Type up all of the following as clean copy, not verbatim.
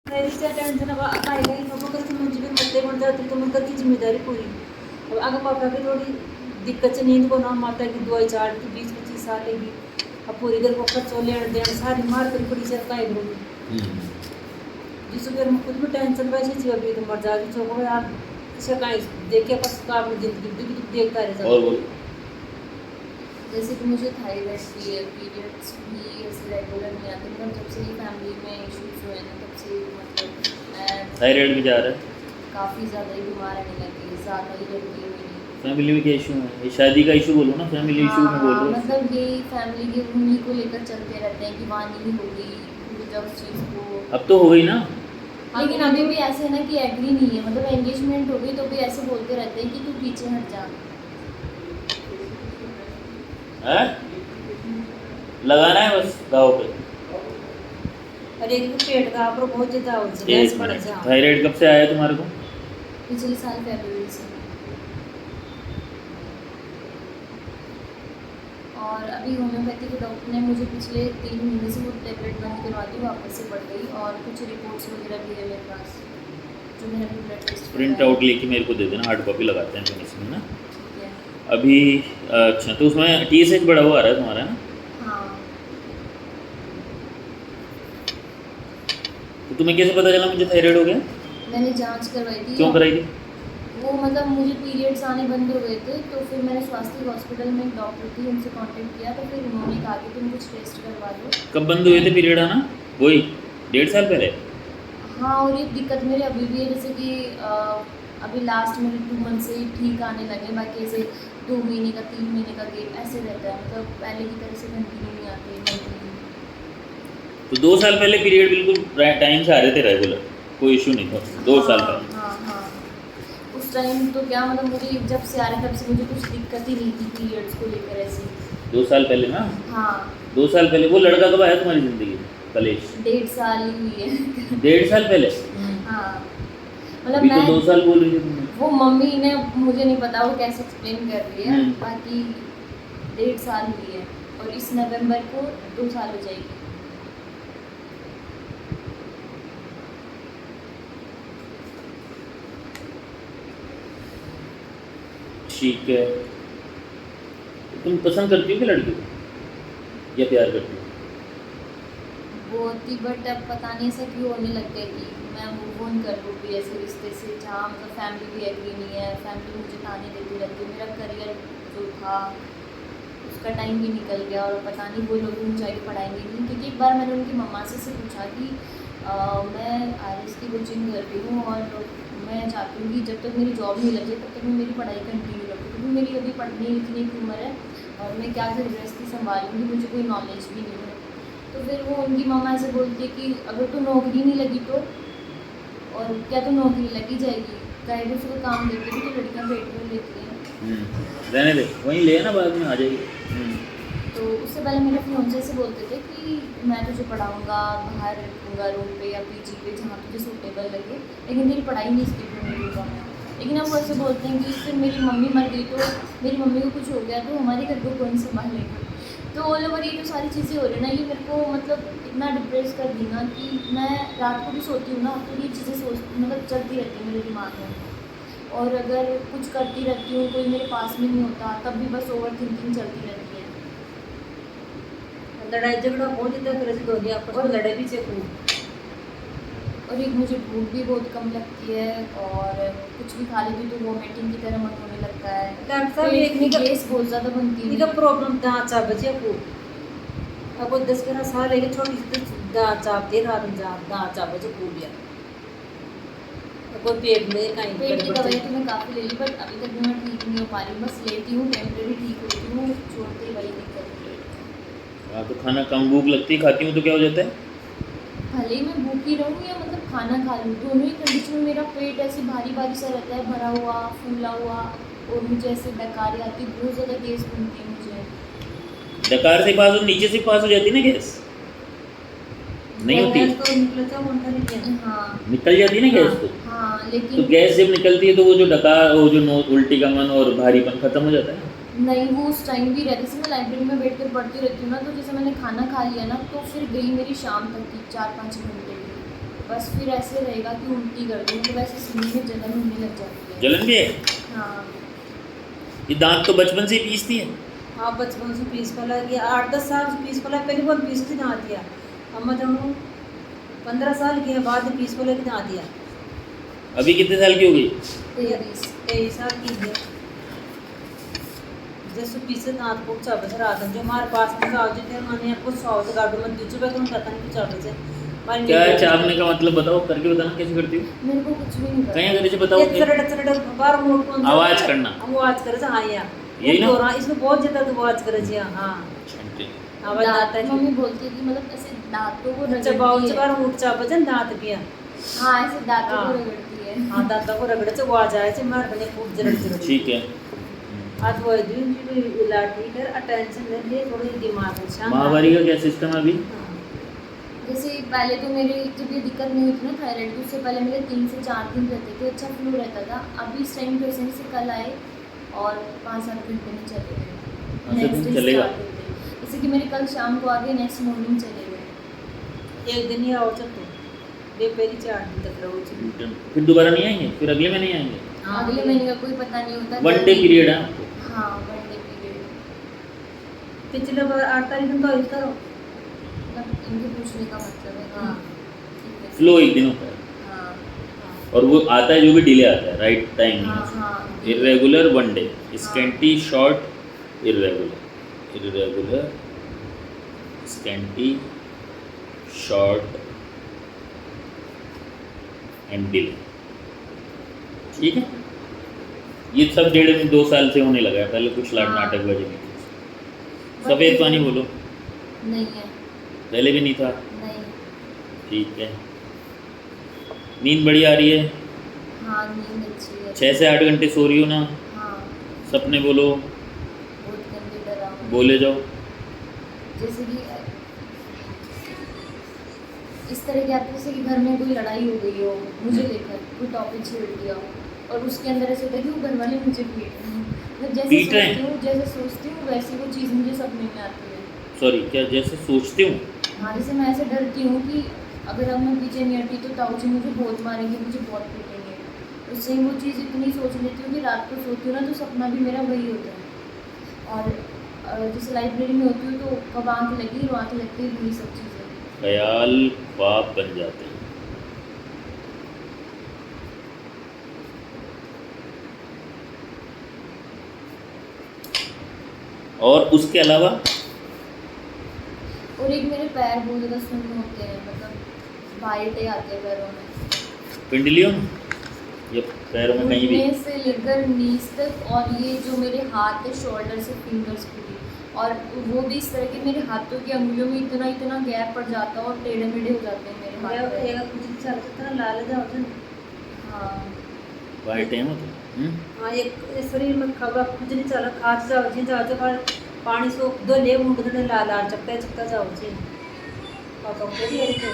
तयारीच्या tension काही काही लोक कसं म्हणजे भी मरते पड़ जाते तो उनका की जिम्मेदारी पूरी। अब अगर पापा की थोड़ी दिक्कत से नींद को ना माता की दवाई चार की 20-25 साल लेगी। अब पूरी घर को खर्चो लेन देन सारी मार कर पड़ी से काय करूँगी जिससे फिर खुद भी टेंशन वैसे थी अभी तो मर जाती छोको यार इसे कहीं देखे बस तो आपने जिंदगी दुख देखता रहे और बोल जैसे कि मुझे थायराइड भी है, पीरियड्स भी ऐसे रेगुलर नहीं आते, मतलब जब से ही फैमिली में इश्यूज हुए ना तब से मतलब मैं थायराइड भी जा रहा है, काफ़ी ज़्यादा ही बीमार रहने लगी, ज़्यादा ही रहती है मेरी। फैमिली में क्या इशू है? ये शादी का इशू बोलो ना, फैमिली इशू में बोल रहे हो। मतलब यही फैमिली के उन्हीं को लेकर चलते रहते हैं कि वहाँ नहीं होगी, जब उस चीज़ को। अब तो हो गई ना। लेकिन अभी भी ऐसे है ना कि एग्री नहीं है, मतलब एंगेजमेंट हो गई तो भी ऐसे बोलते रहते हैं कि तू पीछे हट जा। है लगाना है बस गाँव पे। और एक तो पेट का आप बहुत ज्यादा हो एक मिनट, थायराइड कब से आया तुम्हारे को? पिछले साल फरवरी से। और अभी होम्योपैथी के डॉक्टर ने मुझे पिछले 3 महीने से वो टेबलेट बंद करवा दी, वापस से बढ़ गई और कुछ रिपोर्ट्स वगैरह भी है मेरे पास जो मैंने अभी ब्लड टेस्ट प्रिंट आउट लेके मेरे को दे देना, हार्ड कॉपी लगाते हैं फिर इसमें ना ठीक है। अभी। अच्छा, तो उसमें TSH बढ़ा हुआ आ रहा है तुम्हारा ना? हाँ, तो तुम्हें कैसे पता चला मुझे थायराइड हो गया? मैंने जांच करवाई थी। क्यों कराई थी? वो मतलब मुझे पीरियड्स आने बंद हो गए थे तो फिर मैंने स्वास्थ्य हॉस्पिटल में एक डॉक्टर थी उनसे कांटेक्ट किया तो फिर उन्होंने कहा कि तुम कुछ टेस्ट करवा लो। कब बंद हुए थे पीरियड आना? वही 1.5 साल पहले? हाँ, और ये दिक्कत मेरे अभी भी है, जैसे कि अभी लास्ट मेरे 2 मंथ से ही ठीक आने लगे, बाकी ऐसे 2 महीने का 3 महीने का गैप ऐसे रहता है, मतलब पहले की तरह से कंटिन्यू नहीं आते कंटिन्यू। तो 2 साल पहले पीरियड बिल्कुल टाइम से आ रहे थे रेगुलर, कोई इशू नहीं था 2 साल पहले? हाँ हाँ, उस टाइम तो क्या मतलब मुझे जब से आ रहे तब से मुझे कुछ दिक्कत ही नहीं थी पीरियड्स को लेकर ऐसी। 2 साल पहले ना? हाँ, 2 साल पहले। वो लड़का कब आया तुम्हारी ज़िंदगी में? कलेश 1.5 साल ही हुई है। 1.5 साल पहले? हाँ, मतलब अभी तो मैं 2 साल बोल रही थी तुमने। वो मम्मी ने, मुझे नहीं पता वो कैसे एक्सप्लेन कर रही है, हम्म। बाकी 1.5 साल हुई है और इस नवंबर को 2 साल हो जाएगी। ठीक है, तो तुम पसंद करती हो कि लड़की को, या प्यार करती हो? वो थी बट अब पता नहीं ऐसा क्यों होने लग गई कि मैं मूव ऑन कर लूँ भी ऐसे रिश्ते से जहाँ मतलब फैमिली भी एग्री नहीं है, फैमिली मुझे ताने देती रहती है, मेरा करियर जो था उसका टाइम भी निकल गया और पता नहीं वो लोग ऊंचाई पढ़ाएंगे नहीं, क्योंकि एक बार मैंने उनकी मम्मा से पूछा कि मैं IELTS की कोचिंग कर रही हूँ और मैं चाहती हूँ कि जब तक मेरी जॉब नहीं लगे तब तक मैं मेरी पढ़ाई कंटिन्यू रखूँ, क्योंकि मेरी अभी पढ़ने लिखने की उम्र है और मैं क्या घर गृहस्थी संभालूँगी, मुझे कोई नॉलेज भी नहीं है। तो फिर वो उनकी मम्मा ऐसे बोलती है कि अगर तो नौकरी नहीं लगी तो, और क्या तो नौकरी लगी जाएगी, गाइडेंस को काम देती भी तो लड़कियाँ पेट में लेती हैं। रहने दे, वहीं ले ना, बाद में आ जाएगी। तो उससे पहले मेरे फियांसे से बोलते थे कि मैं तुझे पढ़ाऊँगा, बाहर रखूँगा रूम पे या PG पे जहाँ तुझे सूटेबल लगे, लेकिन तेरी पढ़ाई नहीं स्किप होने दूँगा मैं। लेकिन अब वो ऐसे बोलते हैं कि फिर मेरी मम्मी मर गई तो मेरी मम्मी को कुछ हो गया तो हमारे घर को कौन संभालेगा। तो ऑल ओवर ये जो सारी चीज़ें हो रही हैं ना, ये मेरे को मतलब इतना डिप्रेस कर दी ना कि मैं रात को भी सोती हूँ ना तो ये चीज़ें मतलब चलती रहती है मेरे दिमाग में, और अगर कुछ करती रहती हूँ कोई मेरे पास में नहीं होता तब भी बस ओवर थिंकिंग चलती रहती है। लड़ाई झगड़ा बहुत ज्यादा करे से दोनों आपस में लड़ाई भी से खूब। और एक मुझे भूख भी बहुत कम लगती है और कुछ भी खा लेती तो वोमिटिंग की तरह मन होने लगता है। डॉक्टर साहब पेट एक में गैस बहुत ज़्यादा बनती है। इनका प्रॉब्लम दांत चाप बचे को अब 10-11 साल है कि छोटी सी दांत चाप दे रात में दांत चाप बचे खूब यार कोई पेट में कहीं पेट की दवाई तो मैं काफ़ी ले ली बट अभी तक भी मैं ठीक नहीं हो पा रही हूँ, बस लेती हूँ टेम्परेरी ठीक होती हूँ, छोड़ते ही वही दिक्कत है। हाँ, तो खाना कम भूख लगती है, खाती हूँ तो क्या हो जाता है? भले ही मैं भूखी रहूँ या मतलब खाना खा लूँ, दोनों ही कंडीशन में मेरा पेट ऐसे भारी भारी सा रहता है, भरा हुआ फूला हुआ, और मुझे ऐसे डकारी आती, बहुत ज़्यादा गैस बनती है मुझे। डकार से पास हो, नीचे से पास हो जाती है ना गैस? नहीं होती? तो निकलता कौन नहीं। हाँ निकल जाती है ना गैस तो? हाँ, तो लेकिन गैस जब निकलती है तो वो जो डकार, वो जो उल्टी का मन और भारीपन खत्म हो जाता है? नहीं, वो उस टाइम भी रहती, जैसे मैं लाइब्रेरी में बैठ कर पढ़ती रहती हूँ ना, तो जैसे मैंने खाना खा लिया ना तो फिर गई मेरी शाम तक की 4-5 घंटे की, बस फिर ऐसे रहेगा कि उल्टी कर दूँ, तो वैसे सीने में जलन होने लग जाती है। जलन भी है? हाँ ये दांत तो बचपन से ही पीसती है। हाँ बचपन से पीस पला गया, 8-10 साल से पीस पला, पहले बहुत पीस थी दाँत दिया। अब मतलब 15 साल के बाद पीस पला की दाँत दिया। अभी कितने साल की हो गई? 23 साल की है। जैसे पीछे दाँत को चाबे से रात जो हमारे पास में गाँव जो थे मैंने आपको 100 से गाड़ू में दूसरे पे तुम कहता नहीं चाबे से क्या है चापने का मतलब? बताओ, करके बताना कैसे करती हो। मेरे को कुछ भी नहीं पता। कहीं अगर बताओ एक चरड़ चरड़ बार मोड़ को आवाज करना। आवाज करे हाँ या यही ना? ना इसमें बहुत ज्यादा आवाज करे जी हाँ आवाज आता है मम्मी बोलती है कि मतलब ऐसे दांतों को अच्छा रगड़ती बाउल है। बार उठ चा बजन दांत भी है हाँ ऐसे दांतों को हाँ। रगड़ती है। हाँ दांतों को रगड़े से आवाज आए से मार बने फूट जरड़ जरड़ ठीक है। आज वो दिन जी इलाज ठीक है अटेंशन ले लिए थोड़ी दिमाग में शांत माहवारी का क्या सिस्टम है अभी? हाँ। जैसे पहले तो मेरे जब ये दिक्कत नहीं हुई थी ना थायराइड की, उससे पहले मेरे 3 से 4 दिन रहते थे, अच्छा फ्लू रहता था। अभी इस टाइम पेशेंट से कल आए और 5-7 घंटे में चले गए। 5-7 दिन Next day चलेगा? start होते हैं। जैसे कि मेरे कल शाम को आ गए, नेक्स्ट मॉर्निंग चले गए। एक दिन ही आओ चल तो बेपेरी 4 दिन तक रहो जी फिर दोबारा नहीं आएंगे? फिर अगले महीने आएंगे? अगले महीने का कोई पता नहीं होता। 1 डे पीरियड है? हाँ 1 डे पीरियड। पिछले बार 8 तारीख को इस करो मतलब इनके पूछने का मतलब है हाँ। ठीक है। फ्लो एक दिन होता है हाँ और वो आता है जो भी डिले आता है राइट टाइम। हाँ हाँ irregular 1 day, scanty, short, irregular, scanty, short and delay. ठीक है, ये सब 1.5-2 साल से होने लगा है। पहले कुछ हाँ। नाटक बजे नहीं थे। सफेद पानी बोलो। नहीं है। पहले भी नहीं था? नहीं। ठीक है। नींद बढ़िया आ रही है? हाँ नींद अच्छी है। 6 से 8 घंटे सो रही हो ना? हाँ सपने बोलो, बहुत गंदे डरावने। बोले जाओ। जैसे कि इस तरह के आते जैसे कि घर में कोई लड़ाई हो गई हो, मुझे लेकर कोई टॉपिक छेड़ दिया हो और उसके अंदर ऐसे होता है कि वो घर वाले मुझे पीट रहे हैं। मतलब पीट रहे हैं? जैसे सोचती हूँ वैसी वो चीज़ मुझे सपने में आती है। सॉरी, क्या जैसे सोचती हूँ? हाँ जैसे मैं ऐसे डरती हूँ कि अगर अब मैं पीछे नहीं हटी तो ताऊ जी मुझे बहुत मारेंगे, मुझे बहुत पीटेंगे। उससे वो चीज़ इतनी सोच लेती हूँ कि रात को सोती हूँ ना तो सपना भी मेरा वही होता है। और जैसे लाइब्रेरी में होती हूँ तो कब आँख लगी और आँख लगती है वही सब चीज़ें। ख्याल ख्वाब बन जाते हैं। और उसके अलावा और एक मेरे पैर बहुत ज़्यादा सुन्न होते हैं, मतलब वाइट आते हैं पैरों में। पिंडलियों ये पैरों में कहीं भी? घुटने से लेकर नीज तक, और ये जो मेरे हाथ है शोल्डर से फिंगर्स पूरी, और वो भी इस तरह के मेरे हाथों की अंगुलियों में इतना इतना गैप पड़ जाता है और टेढ़े मेढ़े हो जाते हैं मेरे हाथ पैर। एक कुछ चल तो लाल जाओ जन हाँ वाइट है मतलब। हाँ एक शरीर में खबर कुछ नहीं चला खास जाओ जी जाओ तो पानी सो दो ले मुंड तो लाल लाल चक्का जाओ जी पापा को भी अरे तो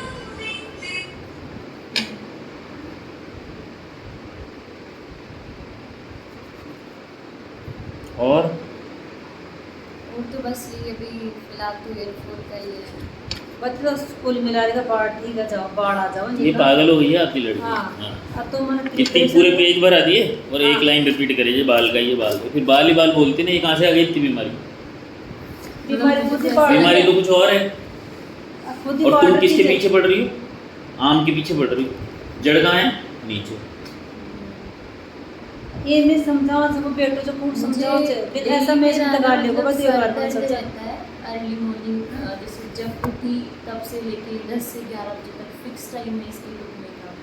और तो बस ये अभी फिलहाल तो एयरफोन का ही है। बच्चे तो स्कूल मिला देगा बाढ़ ठीक है जाओ बाढ़ आ जाओ ये पागल हो गई है आपकी लड़की। हाँ हाँ। अब तो मैंने कितनी पूरे पेज भरा दिए और एक हाँ। लाइन रिपीट करे, ये बाल का, ये बाल का, फिर बाल ही बाल बोलती ना। ये कहाँ से आ गई इतनी बीमारी? बीमारी खुद ही बाढ़ बीमारी तो कुछ और है। खुद ही और बाढ़ तुम किसके चीज़ है। पीछे पड़ रही हो? आम के पीछे पड़ रही हो। जड़ कहाँ है? नीचे। ये मैं समझाओ सबको बेटो जो पूछ समझाओ फिर ऐसा मैं लगा लेगा बस ये बात में समझा रहता है अर्ली मॉर्निंग, जैसे जब उठी तब से लेके 10 से 11 बजे तक फिक्स टाइम में इसके उठने का।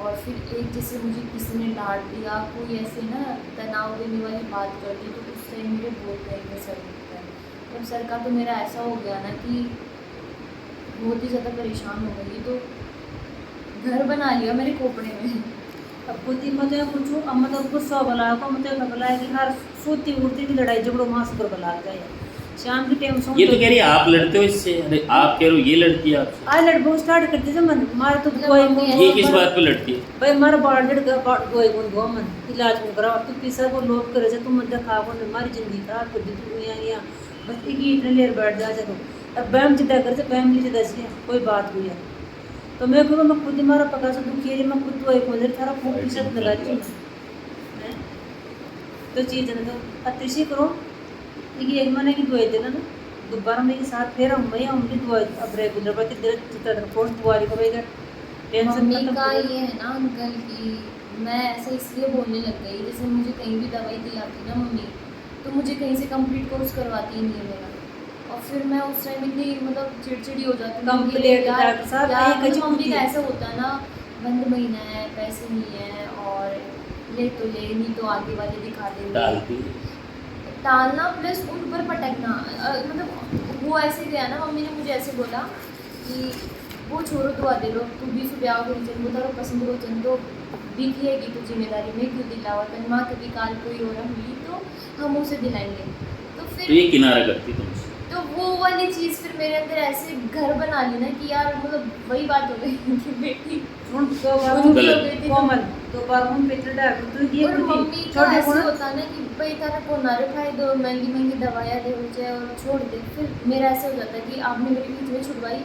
और फिर एक जैसे मुझे किसी ने डांट दिया, कोई ऐसे ना तनाव देने वाली बात कर दी तो उस टाइम मेरे बहुत टाइम में सर उठता है। तब सर का तो मेरा ऐसा हो गया ना कि बहुत ही ज़्यादा परेशान हो गई, तो घर बना लिया मेरे कोपड़े में। अब खुद ही मुझे कुछ अब मतलब गुस्सा बला को मुझे बला है कि हर सोती उड़ती भी लड़ाई झगड़ो वहाँ से बला जाए शाम के टाइम सो ये तो कह रही है आप लड़ते हो इससे। अरे आप कह रहे हो ये लड़ती है आपसे। आज लड़को स्टार्ट करते थे मन मारे तो कोई ये किस बात पे लड़ती है? भाई मारा बाढ़ लड़ कोई गुण गो मन इलाज को करा तू पिसा को लोग करे तुम मत खा को हमारी जिंदगी खराब कर दी तू यहाँ बस एक ही इतने लेर बैठ जा जब अब बैम जिदा कर से फैमिली जिदा से कोई बात हुई है तो मैं करूँ मैं खुद ही मारा पका से दुखी है मैं खुद दवाई खोल दे थारा खूब पीछे लगा रही हूँ हैं? तो चीज़ है तो अतिशी करो कि एक महीने की दवाई देना ना दोबारा मेरे साथ फिर हम मैं हमने दवाई अब रेगुलर बात चित्र फोर्स दवाई को भाई टेंशन मम्मी खत्म का करो। ये है ना अंकल कि मैं ऐसे इसलिए बोलने लग गई, जैसे मुझे कहीं भी दवाई दिलाती ना मम्मी, तो मुझे कहीं से कंप्लीट कोर्स करवाती ही नहीं है मेरा। और फिर मैं उस टाइम इतनी मतलब चिड़चिड़ी हो जाती हूँ कि Complete यार डॉक्टर साहब, यार एक मतलब मम्मी होती का है। ऐसा होता है ना, बंद महीना है, पैसे नहीं है, और ले तो ले, नहीं तो आगे वाले दिखा देंगे। टालती टालना प्लस उन पर पटकना, मतलब वो ऐसे गया ना, मम्मी ने मुझे ऐसे बोला कि वो छोड़ो दुआ दे लो, तू भी ब्याह करी चल, वो तारो पसंद हो चल, तो दिखी है कि तू जिम्मेदारी में क्यों दिलावा कर, माँ कभी काल कोई और हुई तो हम उसे दिलाएंगे। तो तो फिर ये किनारा करती तुमसे। तो वो वाली चीज़ फिर मेरे अंदर ऐसे घर बना ली ना कि यार मतलब वही बात हो गई कि बेटी ਹੁਣ ਦੋ ਬਾਰ उनकी हो गलत। गई थी। कोमल दो बार हम पेट डॉक्टर तो ये और मम्मी का छोटे ऐसे को होता ना कि भाई तारा को ना रखाए दो, महंगी महंगी दवाइयाँ दे हो जाए और छोड़ दे। फिर मेरा ऐसे हो जाता है कि आपने मेरी बीच में छुड़वाई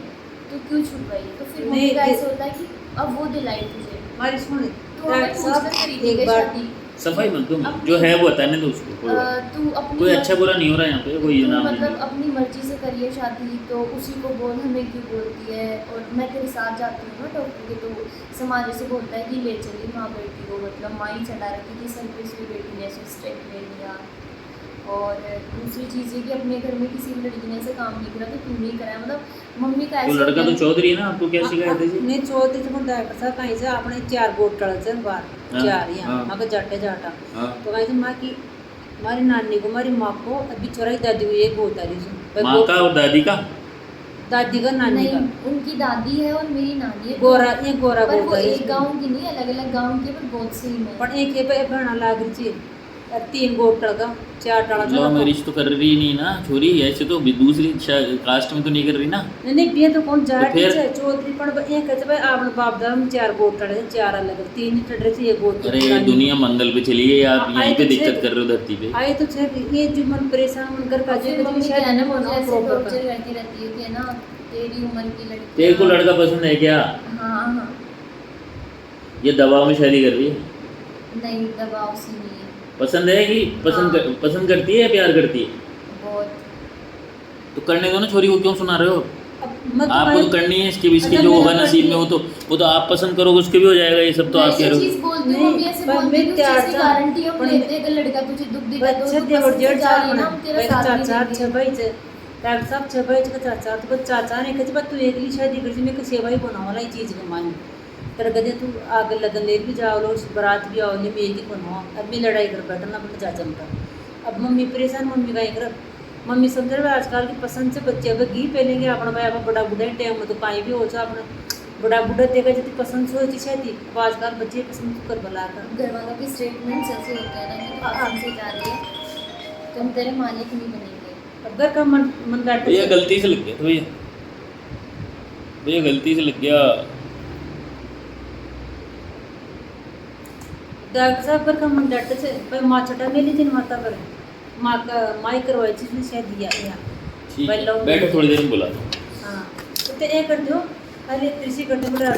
तो क्यों छुड़वाई, तो फिर मम्मी नहीं, का दे- ऐसे होता है कि अब वो दिलाई तुझे, हमारी सुन तो हमें डॉक्टर पूछकर साहब करी थी एक कि बार शादी सफाई मत दो, अपनी- जो है वो बताने दो उसको, कोई बात नहीं। तू अपनी कोई अच्छा बुरा नहीं हो रहा है यहाँ पे, कोई तू नाम मतलब नहीं। अपनी मर्जी से करिए शादी, तो उसी को बोल, हमें क्यों बोलती है। और मैं तेरे साथ जाती हूँ ना डॉक्टर के, तो समाज से बोलता है कि ले चली माँ बेटी को, मतलब माँ ही चढ़ा रखी थी सर पे, इसलिए बेटी ने ऐसे स्टेप ले लिया। और दूसरी चीज़ ये कि अपने घर में किसी भी लड़की ने ऐसे काम नहीं करा तो क्यों नहीं कराया, मतलब मम्मी का तो ऐसे लड़का तो चौधरी है ना, आपको क्या शिकायत है जी? ने चौथी से मुंडा डॉक्टर साहब कहीं से अपने चार गोट टल से बार हाँ, चार ही हाँ। मगर जाटे जाटा हाँ, तो कहीं से माँ की हमारी नानी को हमारी माँ को अभी चौराई दादी को ये गोत आ रही है माँ का और दादी का। दादी का नानी नहीं, का उनकी दादी है और मेरी नानी है, गोरा ये गोरा पर गोत वो आ रही एक गांव की नहीं, अलग अलग गांव की, पर बहुत सेम है। पर एक ये पे बहना लाग रही थी और तीन गोट टल का चार टला लव मैरिज तो कर रही नहीं ना छोरी, ऐसे तो भी दूसरी कास्ट में तो नहीं कर रही ना। नहीं बिया तो कौन जाट फिर? है चौधरी पर एक है भाई आपने बाप दादा में चार गोट टले चार अलग तीन ही टडरे से ये गोत अरे दुनिया मंगल पे चली है, आप हाँ, यहीं पे आए तो दिक्कत छे। कर रहे हो धरती पे। आए तो छे ये जो मन परेशान मन कर का फिर जो मम्मी शायद क्या है ना, नहीं मुझे बनाओ ऐसे प्रॉपर टॉर्चर करती रहती है कि ना तेरी उम्र की लड़की, तेरे को लड़का पसंद है क्या? हाँ हाँ, ये दबाव में शादी कर रही है? नहीं दबाव से नहीं है, पसंद है कि हाँ। पसंद करती है या प्यार करती है? बहुत। तो करने दो ना छोरी को, क्यों सुना रहे हो? अब मैं आपको तो करनी है, इसके भी इसके अच्छा, जो मेरा होगा नसीब करनी में है। वो तो आप पसंद करोगे उसके भी हो जाएगा, ये सब तो मैं आप कह ये रहे चीज हो। बोलती हूँ, नहीं, मम्मी ऐसे पर बोलती मैं है कि प्यार उसकी से- गारंटी हम पर लेते हैं, अगर लड़का तुझे दुख देगा तो बच्चे तू देवर पसंद से जेठ जा रही है ना, चार हम तेरा भाई साथ नहीं चाचा देंगे। छे भाई से डॉक्टर साहब छे भाई का चाचा तो चाचा ने कहे तू एकली शादी कर मैं के सेवा ही बनाओ वाला चीज के मान तेरे गदे तू आगे लगन ले भी जाओ लो बारात भी आओ ले मैं एक ही बनाओ अब मैं लड़ाई कर बैठना अपने चाचा का। अब मम्मी परेशान मम्मी का एक मम्मी समझ रहे आजकल की पसंद से बच्चे अब घी पहनेंगे अपना भाई आप बड़ा बुढ़ा टाइम में तो कहीं भी हो जाए अपना बड़ा बुढ़ा देगा जितनी पसंद से होती शादी अब आजकल बच्चे पसंद कर बुला कर घर वालों के स्टेटमेंट्स ऐसे होते हैं ना कि तू पसंद से जा रही है तो हम तेरे मालिक नहीं बनेंगे। अब घर का मन बैठ भैया गलती से लग गया था, भैया गलती से लग गया। डॉक्टर साहब घर का मन डट से भाई माँ छटा मेली जिन माता करे माँ का माई करवाई चीज शायद दिया यहाँ ठीक भाई है, लोग- बैठो थोड़ी देर में बुला दो। हाँ तो ये कर दो अरे कृषि करते बड़ा